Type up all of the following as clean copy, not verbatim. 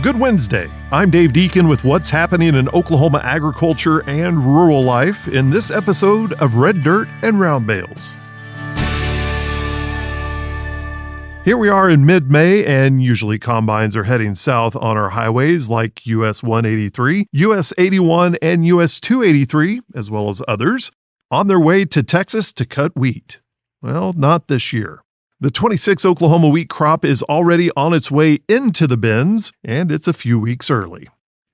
Good Wednesday. I'm Dave Deken with what's happening in Oklahoma agriculture and rural life in this episode of Red Dirt and Round Bales. Here we are in mid-May, and usually combines are heading south on our highways like US 183, US 81, and US 283, as well as others, on their way to Texas to cut wheat. Well, not this year. The 26 Oklahoma wheat crop is already on its way into the bins, and it's a few weeks early.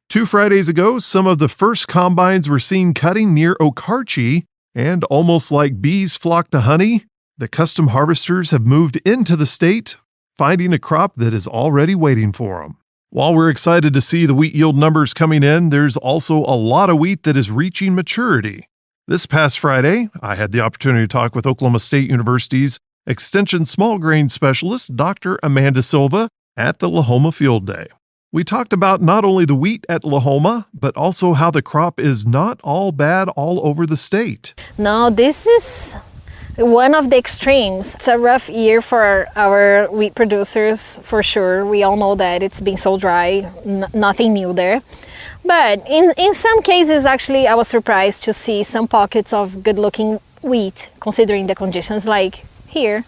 2 Fridays ago, some of the first combines were seen cutting near Okarche, and almost like bees flock to honey, the custom harvesters have moved into the state, finding a crop that is already waiting for them. While we're excited to see the wheat yield numbers coming in, there's also a lot of wheat that is reaching maturity. This past Friday, I had the opportunity to talk with Oklahoma State University's Extension Small Grain Specialist, Dr. Amanda Silva, at the Lahoma Field Day. We talked about not only the wheat at Lahoma, but also how the crop is not all bad all over the state. No, this is one of the extremes. It's a rough year for our wheat producers, for sure. We all know that it's been so dry, nothing new there. But in some cases, actually, I was surprised to see some pockets of good-looking wheat, considering the conditions like here.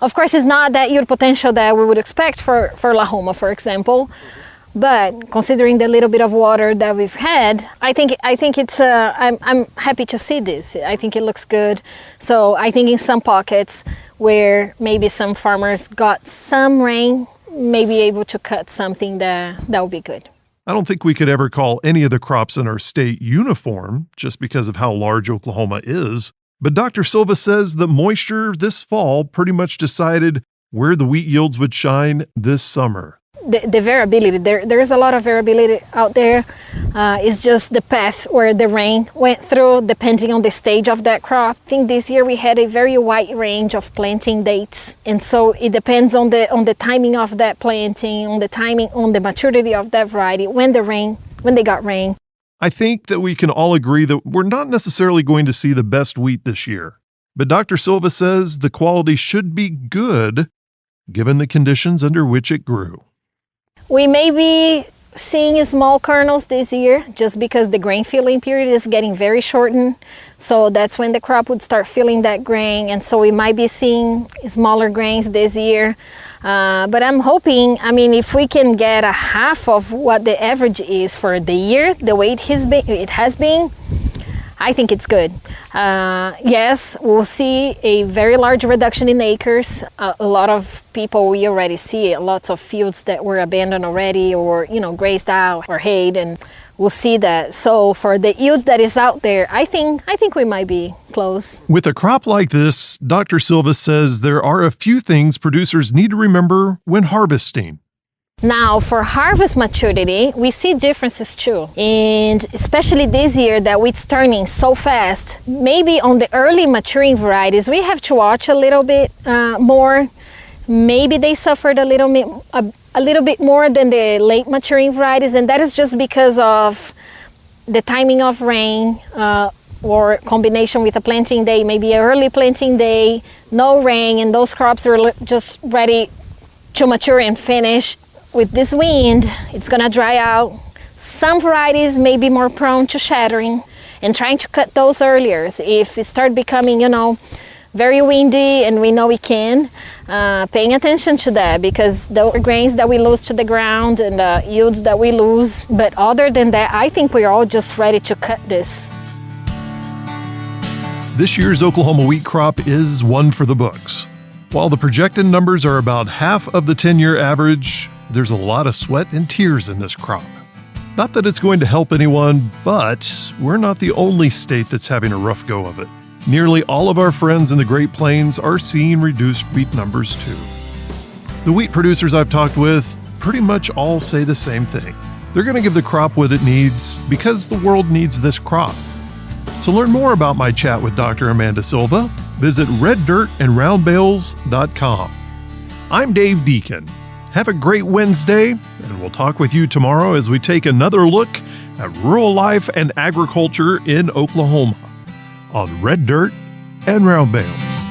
Of course, it's not that yield potential that we would expect for Lahoma, for example. But considering the little bit of water that we've had, I think it's. I'm happy to see this. I think it looks good. So I think in some pockets where maybe some farmers got some rain, may be able to cut something that would be good. I don't think we could ever call any of the crops in our state uniform just because of how large Oklahoma is. But Dr. Silva says the moisture this fall pretty much decided where the wheat yields would shine this summer. The variability, there's a lot of variability out there. It's just the path where the rain went through, depending on the stage of that crop. I think this year we had a very wide range of planting dates. And so it depends on the timing of that planting, on the maturity of that variety, when they got rain. I think that we can all agree that we're not necessarily going to see the best wheat this year. But Dr. Silva says the quality should be good, given the conditions under which it grew. We may be seeing small kernels this year just because the grain filling period is getting very shortened. So that's when the crop would start filling that grain. And so we might be seeing smaller grains this year. But I'm hoping, if we can get a half of what the average is for the year, the way it has been, I think it's good. Yes, we'll see a very large reduction in acres. A lot of people, we already see lots of fields that were abandoned already or, grazed out or hayed, and we'll see that. So for the yields that is out there, I think we might be close. With a crop like this, Dr. Silva says there are a few things producers need to remember when harvesting. Now, for harvest maturity, we see differences too. And especially this year that wheat's turning so fast, maybe on the early maturing varieties, we have to watch a little bit more. Maybe they suffered a little bit more than the late maturing varieties, and that is just because of the timing of rain or combination with a planting day, maybe an early planting day, no rain, and those crops are just ready to mature and finish. With this wind, it's gonna dry out. Some varieties may be more prone to shattering, and trying to cut those earlier. If it start becoming, very windy, and we know we can, paying attention to that, because the grains that we lose to the ground and the yields that we lose. But other than that, I think we're all just ready to cut this. This year's Oklahoma wheat crop is one for the books. While the projected numbers are about half of the 10-year average, there's a lot of sweat and tears in this crop. Not that it's going to help anyone, but we're not the only state that's having a rough go of it. Nearly all of our friends in the Great Plains are seeing reduced wheat numbers too. The wheat producers I've talked with pretty much all say the same thing. They're going to give the crop what it needs because the world needs this crop. To learn more about my chat with Dr. Amanda Silva, visit reddirtandroundbales.com. I'm Dave Deken. Have a great Wednesday, and we'll talk with you tomorrow as we take another look at rural life and agriculture in Oklahoma on Red Dirt and Round Bales.